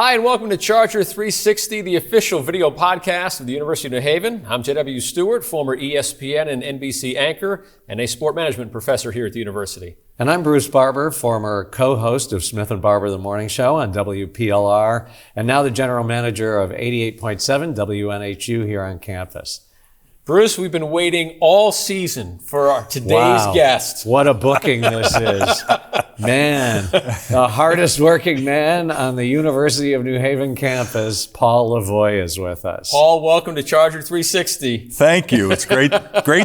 Hi, and welcome to Charger 360, the official video podcast of the University of New Haven. I'm J.W. Stewart, former ESPN and NBC anchor and a sport management professor here at the university. And I'm Bruce Barber, former co-host of Smith & Barber, the morning show on WPLR, and now the general manager of 88.7 WNHU here on campus. Bruce, we've been waiting all season for today's guest. What a booking this is. Man, the hardest working man on the University of New Haven campus, Paul Lavoie, is with us. Paul, welcome to Charger 360. Thank you. It's great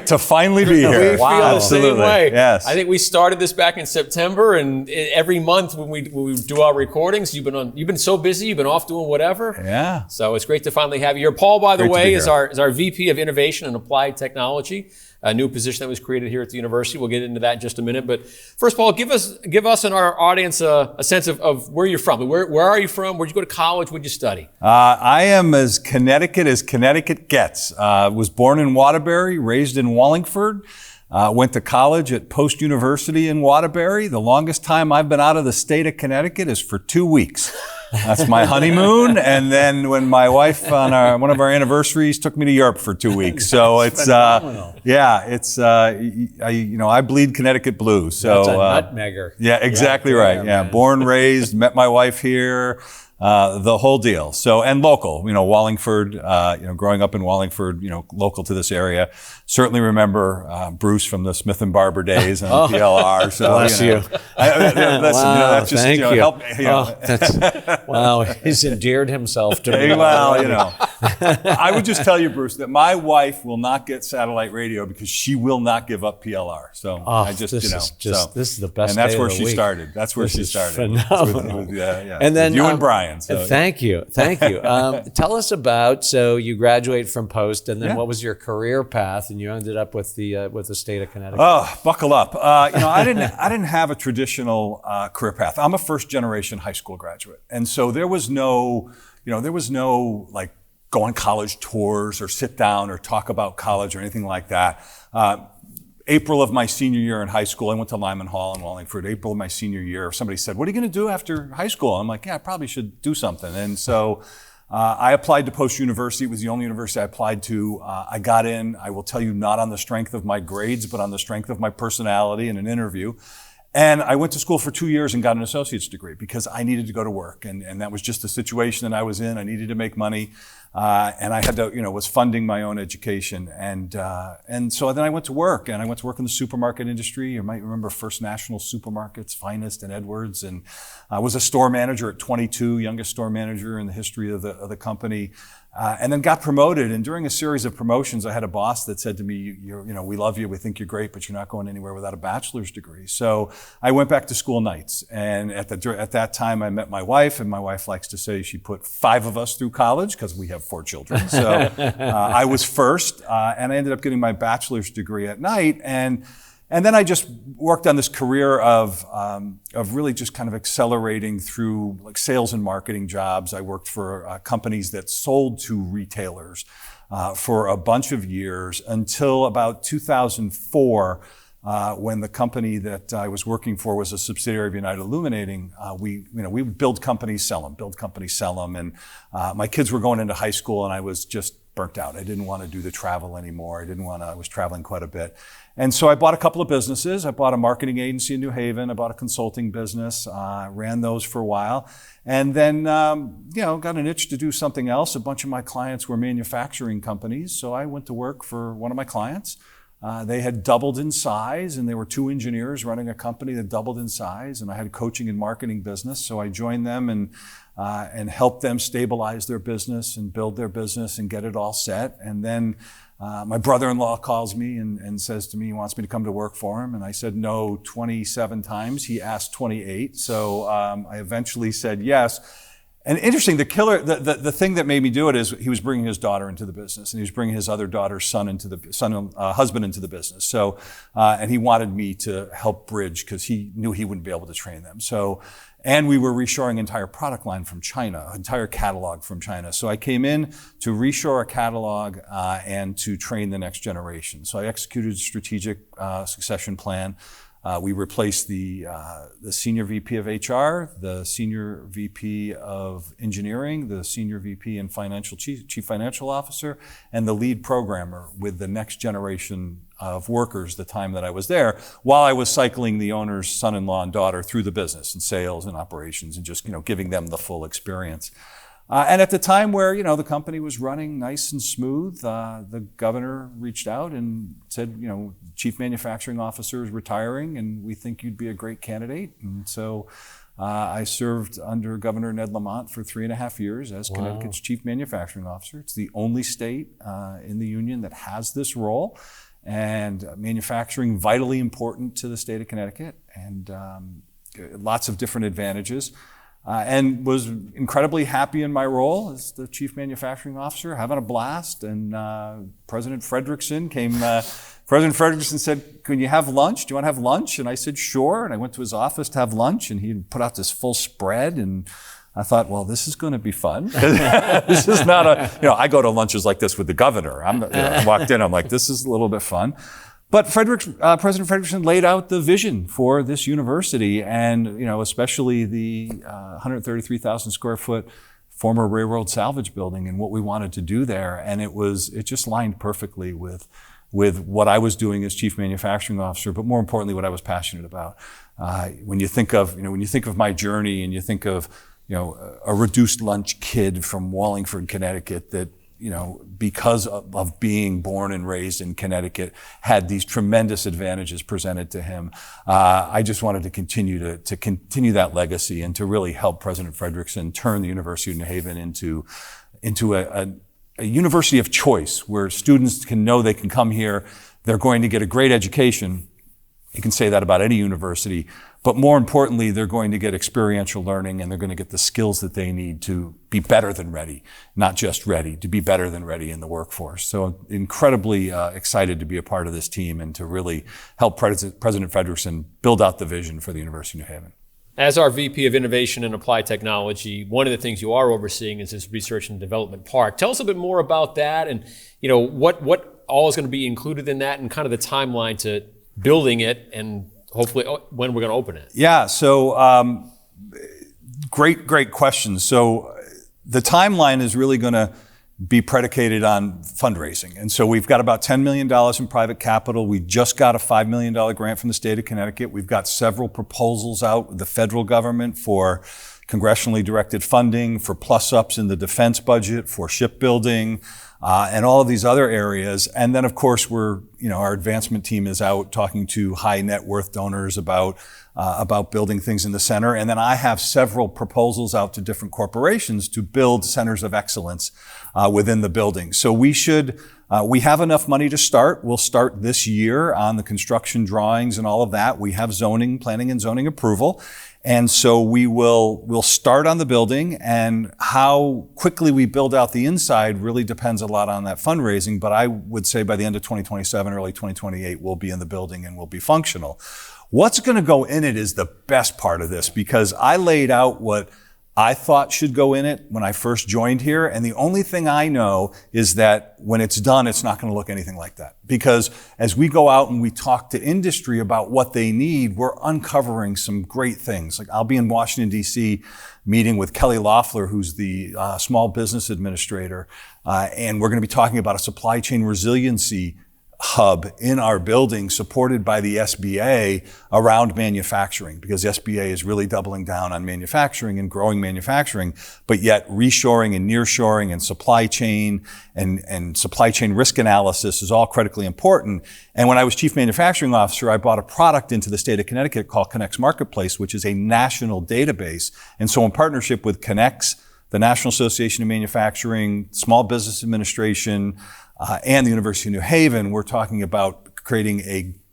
to finally be here. We feel the same way. Yes. I think we started this back in September, and every month when we do our recordings, you've been so busy, you've been off doing whatever. Yeah. So it's great to finally have you here. Paul, by the Great to way, be is here. our VP of Innovation and Applied Technology, a new position that was created here at the university. We'll get into that in just a minute. But first, Paul, give us and our audience a sense of where you're from. Where are you from? Where'd you go to college? What'd you study? I am as Connecticut gets. Was born in Waterbury, raised in Wallingford. Went to college at Post University in Waterbury. The longest time I've been out of the state of Connecticut is for 2 weeks. That's my honeymoon, and then when my wife on one of our anniversaries took me to Europe for 2 weeks. So it's I bleed Connecticut blue. So that's a nutmegger. Yeah, exactly right. Yeah, born, raised, met my wife here. The whole deal. So, and local, Wallingford, growing up in Wallingford, local to this area. Certainly remember Bruce from the Smith & Barber days on PLR. So, bless you. That's just, thank you. Help me. Wow, he's endeared himself to me. Well, I would just tell you, Bruce, that my wife will not get satellite radio because she will not give up PLR. So this is the best. And that's day where of the she week. started. That's where she started. Phenomenal. And then you and Brian. So. Thank you. Tell us about, so you graduate from Post, and then what was your career path? And you ended up with the state of Connecticut. Oh, buckle up. I didn't have a traditional career path. I'm a first generation high school graduate, and so there was no like go on college tours or sit down or talk about college or anything like that. April of my senior year in high school, I went to Lyman Hall in Wallingford. April of my senior year, somebody said, "What are you going to do after high school?" I'm like, "Yeah, I probably should do something." And so I applied to Post University. It was the only university I applied to. I got in, I will tell you, not on the strength of my grades, but on the strength of my personality in an interview. And I went to school for 2 years and got an associate's degree because I needed to go to work. And that was just the situation that I was in. I needed to make money. And I had to, was funding my own education. And so then I went to work, and I went to work in the supermarket industry. You might remember First National Supermarkets, Finest and Edwards. And I was a store manager at 22, youngest store manager in the history of the company. And then got promoted. And during a series of promotions, I had a boss that said to me, "We love you. We think you're great, but you're not going anywhere without a bachelor's degree." So I went back to school nights. And at that time, I met my wife, and my wife likes to say she put 5 of us through college because we have 4 children. So I was first, and I ended up getting my bachelor's degree at night. And then I just worked on this career of really just kind of accelerating through like sales and marketing jobs. I worked for companies that sold to retailers for a bunch of years until about 2004, when the company that I was working for was a subsidiary of United Illuminating. We would build companies, sell them. And my kids were going into high school, and I was just burnt out. I didn't want to do the travel anymore. I was traveling quite a bit. And so I bought a couple of businesses. I bought a marketing agency in New Haven. I bought a consulting business, ran those for a while. And then, got an itch to do something else. A bunch of my clients were manufacturing companies. So I went to work for one of my clients. They had doubled in size, and there were 2 engineers running a company that doubled in size. And I had a coaching and marketing business. So I joined them and helped them stabilize their business and build their business and get it all set. And then my brother-in-law calls me and says to me he wants me to come to work for him. And I said no 27 times. He asked 28. So I eventually said yes. And interesting, the thing that made me do it is he was bringing his daughter into the business, and he was bringing his other daughter's husband into the business. So, and he wanted me to help bridge because he knew he wouldn't be able to train them. So, and we were reshoring entire product line from China, entire catalog from China. So I came in to reshore a catalog and to train the next generation. So I executed a strategic succession plan. We replaced the senior VP of HR, the senior VP of engineering, the senior VP and chief financial officer, and the lead programmer with the next generation of workers the time that I was there, while I was cycling the owner's son-in-law and daughter through the business and sales and operations and just, giving them the full experience. And at the time where, the company was running nice and smooth, the governor reached out and said, chief manufacturing officer is retiring and we think you'd be a great candidate. And so I served under Governor Ned Lamont for 3.5 years as Connecticut's chief manufacturing officer. It's the only state in the union that has this role. And manufacturing vitally important to the state of Connecticut, and lots of different advantages. And was incredibly happy in my role as the chief manufacturing officer, having a blast. And President Frederickson President Frederickson said, "Can you have lunch? Do you want to have lunch?" And I said, "Sure." And I went to his office to have lunch, and he put out this full spread. And I thought, well, this is going to be fun. This is not I go to lunches like this with the governor. I walked in, I'm like, this is a little bit fun. But President Frederickson laid out the vision for this university, and especially the 133,000 square foot former railroad salvage building and what we wanted to do there. And it just lined perfectly with what I was doing as chief manufacturing officer, but more importantly, what I was passionate about. When you think of my journey, and you think of a reduced lunch kid from Wallingford, Connecticut, that because of being born and raised in Connecticut, had these tremendous advantages presented to him. I just wanted to continue that legacy and to really help President Frederickson turn the University of New Haven into a university of choice, where students can know they can come here, they're going to get a great education. You can say that about any university, but more importantly, they're going to get experiential learning, and they're going to get the skills that they need to be better than ready, not just ready, to be better than ready in the workforce. So incredibly excited to be a part of this team and to really help President Frederickson build out the vision for the University of New Haven. As our VP of Innovation and Applied Technology, one of the things you are overseeing is this research and development part. Tell us a bit more about that, and what all is going to be included in that, and kind of the timeline to building it, and hopefully when we're going to open it. Yeah, so great question. So the timeline is really going to be predicated on fundraising. And so we've got about $10 million in private capital. We just got a $5 million grant from the state of Connecticut. We've got several proposals out with the federal government for congressionally directed funding, for plus-ups in the defense budget, for shipbuilding, and all of these other areas. And then, of course, our advancement team is out talking to high net worth donors about building things in the center. And then I have several proposals out to different corporations to build centers of excellence within the building. So we have enough money to start. We'll start this year on the construction drawings and all of that. We have planning and zoning approval. And so we'll start on the building, and how quickly we build out the inside really depends a lot on that fundraising. But I would say by the end of 2027, early 2028, we'll be in the building and we'll be functional. What's going to go in it is the best part of this, because I laid out what I thought should go in it when I first joined here. And the only thing I know is that when it's done, it's not going to look anything like that. Because as we go out and we talk to industry about what they need, we're uncovering some great things. Like, I'll be in Washington, D.C. meeting with Kelly Loeffler, who's the small business administrator. And we're going to be talking about a supply chain resiliency hub in our building supported by the SBA around manufacturing, because the SBA is really doubling down on manufacturing and growing manufacturing, but yet reshoring and nearshoring and supply chain and supply chain risk analysis is all critically important. And when I was chief manufacturing officer, I brought a product into the state of Connecticut called Connex Marketplace, which is a national database. And so in partnership with Connex, the National Association of Manufacturing, Small Business Administration, and the University of New Haven, we're talking about creating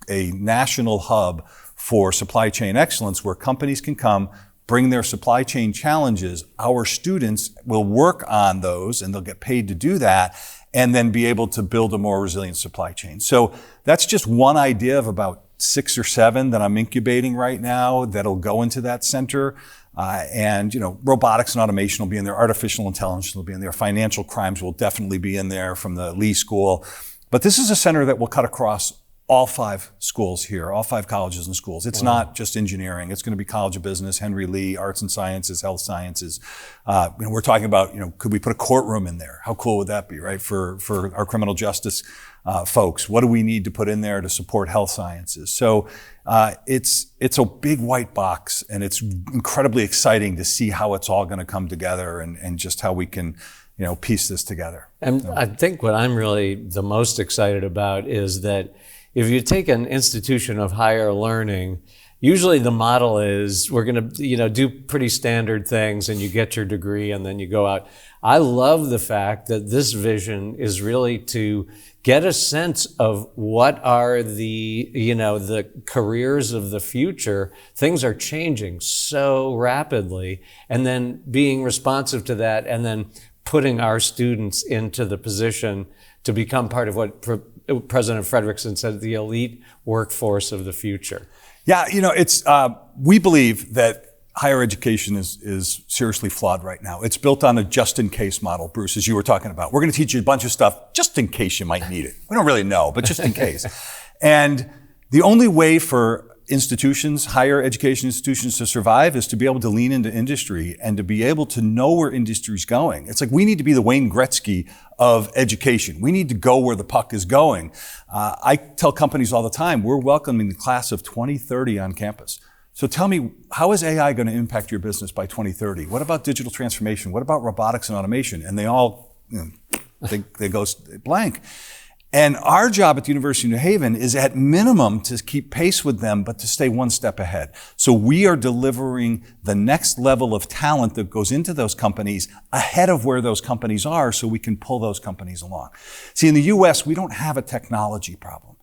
a national hub for supply chain excellence, where companies can come, bring their supply chain challenges. Our students will work on those, and they'll get paid to do that, and then be able to build a more resilient supply chain. So that's just one idea of about 6 or 7 that I'm incubating right now that'll go into that center. And robotics and automation will be in there. Artificial intelligence will be in there. Financial crimes will definitely be in there from the Lee School. But this is a center that will cut across all 5 schools here, all 5 colleges and schools. It's not just engineering. It's going to be College of Business, Henry Lee, Arts and Sciences, Health Sciences. We're talking about, could we put a courtroom in there? How cool would that be, right? For our criminal justice folks, what do we need to put in there to support health sciences? So it's a big white box, and it's incredibly exciting to see how it's all going to come together and just how we can piece this together. And I think what I'm really the most excited about is that if you take an institution of higher learning, usually the model is we're going to, do pretty standard things and you get your degree and then you go out. I love the fact that this vision is really to get a sense of what are the careers of the future. Things are changing so rapidly, and then being responsive to that, and then putting our students into the position to become part of what President Frederickson said, the elite workforce of the future. Yeah, it's we believe that higher education is seriously flawed right now. It's built on a just-in-case model, Bruce, as you were talking about. We're going to teach you a bunch of stuff just in case you might need it. We don't really know, but just in case. And the only way for institutions, higher education institutions, to survive is to be able to lean into industry and to be able to know where industry's going. It's like we need to be the Wayne Gretzky of education. We need to go where the puck is going. I tell companies all the time, we're welcoming the class of 2030 on campus. So tell me, how is AI going to impact your business by 2030? What about digital transformation? What about robotics and automation? And they all, they go blank. And our job at the University of New Haven is at minimum to keep pace with them, but to stay one step ahead. So we are delivering the next level of talent that goes into those companies ahead of where those companies are, so we can pull those companies along. See, in the US, we don't have a technology problem.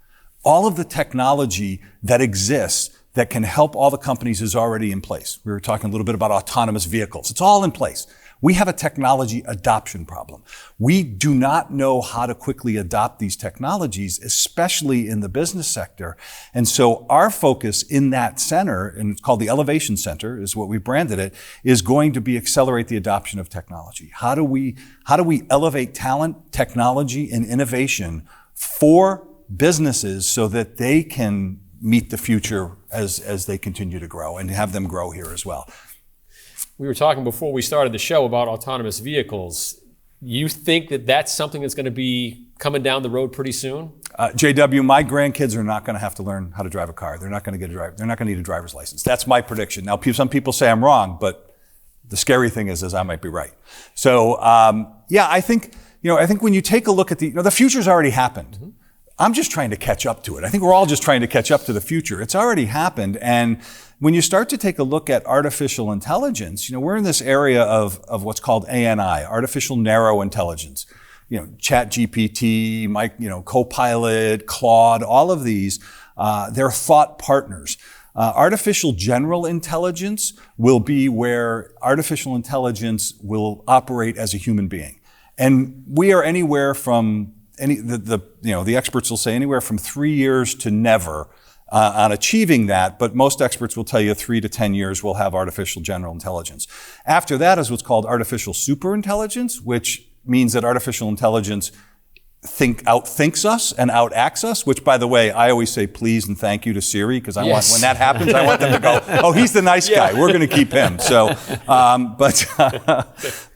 All of the technology that exists that can help all the companies is already in place. We were talking a little bit about autonomous vehicles. It's all in place. We have a technology adoption problem. We do not know how to quickly adopt these technologies, especially in the business sector. And so our focus in that center, and it's called the Elevation Center, is what we branded it, is going to be accelerate the adoption of technology. How do we elevate talent, technology, and innovation for businesses so that they can meet the future as they continue to grow, and have them grow here as well? We were talking before we started the show about autonomous vehicles. You think that that's something that's going to be coming down the road pretty soon? JW, my grandkids are not going to have to learn how to drive a car. They're not going to they're not going to need a driver's license. That's my prediction. Now, some people say I'm wrong, but the scary thing is I might be right. So, I think when you take a look at the future's already happened. Mm-hmm. I'm just trying to catch up to it. I think we're all just trying to catch up to the future. It's already happened. And when you start to take a look at artificial intelligence, we're in this area of what's called ANI, artificial narrow intelligence. ChatGPT, Copilot, Claude, all of these, they're thought partners. Artificial general intelligence will be where artificial intelligence will operate as a human being. And we are anywhere from the experts will say anywhere from 3 years to never on achieving that, but most experts will tell you 3 to 10 years we'll have artificial general intelligence. After that is what's called artificial superintelligence, which means that artificial intelligence outthinks us and outacts us, which, by the way, I always say please and thank you to Siri, because I want, when that happens, I want them to go, oh, he's the nice guy. We're going to keep him. So,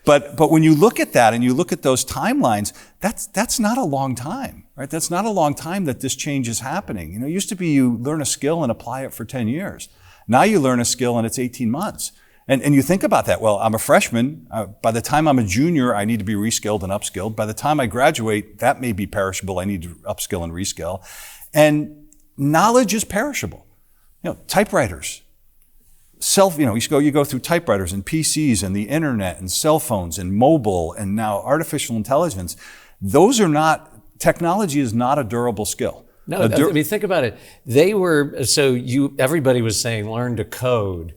but when you look at that and you look at those timelines, that's not a long time, right? That's not a long time that this change is happening. It used to be you learn a skill and apply it for 10 years. Now you learn a skill and it's 18 months. And you think about that. Well, I'm a freshman. By the time I'm a junior, I need to be reskilled and upskilled. By the time I graduate, that may be perishable. I need to upskill and reskill. And knowledge is perishable. Typewriters. You go through typewriters and PCs and the internet and cell phones and mobile and now artificial intelligence. Technology is not a durable skill. No, think about it. Everybody was saying learn to code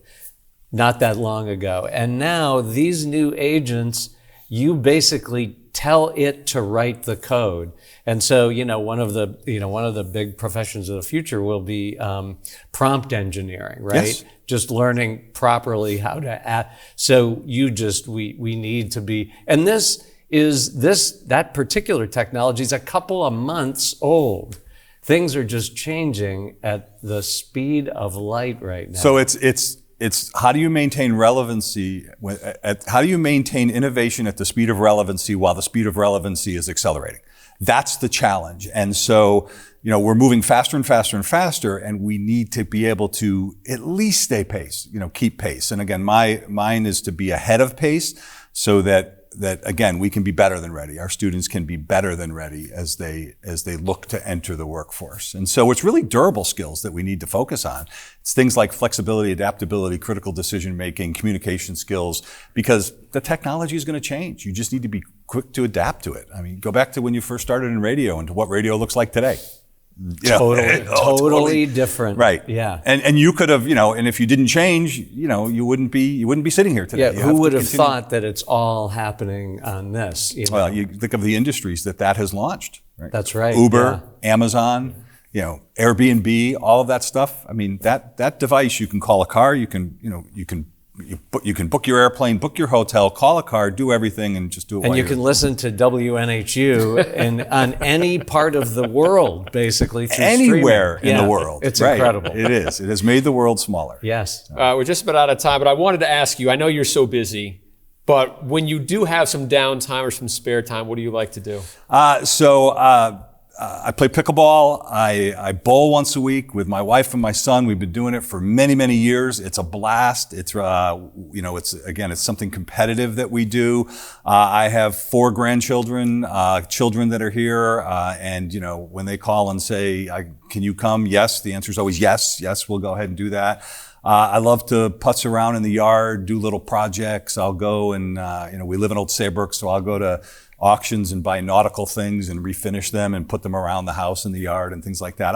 not that long ago. And now these new agents, you basically tell it to write the code. And so, one of the big professions of the future will be prompt engineering, right? Yes. Just learning properly how to add. So we need to be, and that particular technology is a couple of months old. things are just changing at the speed of light right now. So it's how do you maintain relevancy? How do you maintain innovation at the speed of relevancy while the speed of relevancy is accelerating? That's the challenge. And so, we're moving faster and faster and faster, and we need to be able to at least stay pace, keep pace. And again, mine is to be ahead of pace so that again, we can be better than ready. Our students can be better than ready as they look to enter the workforce. And so it's really durable skills that we need to focus on. It's things like flexibility, adaptability, critical decision making, communication skills, because the technology is going to change. You just need to be quick to adapt to it. I mean, go back to when you first started in radio and to what radio looks like today. Totally different. Right. Yeah. And you could have, and if you didn't change, you wouldn't be sitting here today. Yeah. Who would have thought that it's all happening on this? Well, you think of the industries that has launched. Right? That's right. Uber, Amazon, Airbnb, all of that stuff. I mean, that device, you can call a car, you can book your airplane, book your hotel, call a car, do everything, and just do it. And you can listen to WNHU on any part of the world, basically through anywhere streaming. in the world. It's incredible. It is. It has made the world smaller. Yes. We're just about out of time, but I wanted to ask you. I know you're so busy, but when you do have some downtime or some spare time, what do you like to do? I play pickleball. I bowl once a week with my wife and my son. We've been doing it for many, many years. It's a blast. It's it's something competitive that we do. I have 4 grandchildren, children that are here, and when they call and say, "Can you come?" Yes, the answer is always yes. Yes, we'll go ahead and do that. I love to putz around in the yard, do little projects. I'll go and we live in Old Saybrook, so I'll go to auctions and buy nautical things and refinish them and put them around the house in the yard and things like that.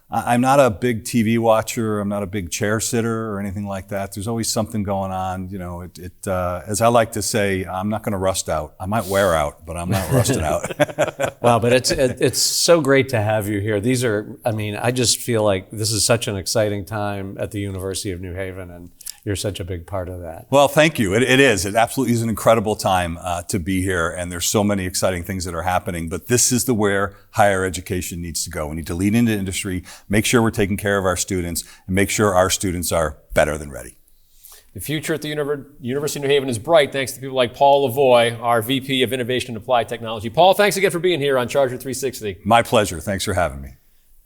I'm not a big TV watcher. I'm not a big chair sitter or anything like that. There's always something going on. As I like to say, I'm not going to rust out. I might wear out, but I'm not rusting out. Wow, but it's so great to have you here. I just feel like this is such an exciting time at the University of New Haven, and you're such a big part of that. Well, thank you. It is. It absolutely is an incredible time to be here, and there's so many exciting things that are happening. But this is where higher education needs to go. We need to lead into industry, make sure we're taking care of our students, and make sure our students are better than ready. The future at the University of New Haven is bright thanks to people like Paul Lavoie, our VP of Innovation and Applied Technology. Paul, thanks again for being here on Charger 360. My pleasure. Thanks for having me.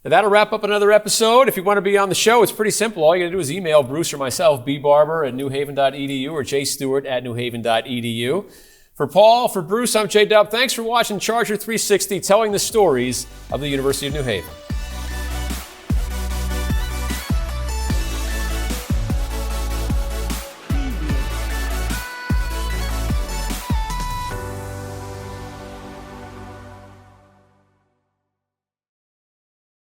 And that'll wrap up another episode. If you want to be on the show, it's pretty simple. All you got to do is email Bruce or myself, bbarber@newhaven.edu or jstewart@newhaven.edu. For Paul, for Bruce, I'm J-Dub. Thanks for watching Charger 360, telling the stories of the University of New Haven.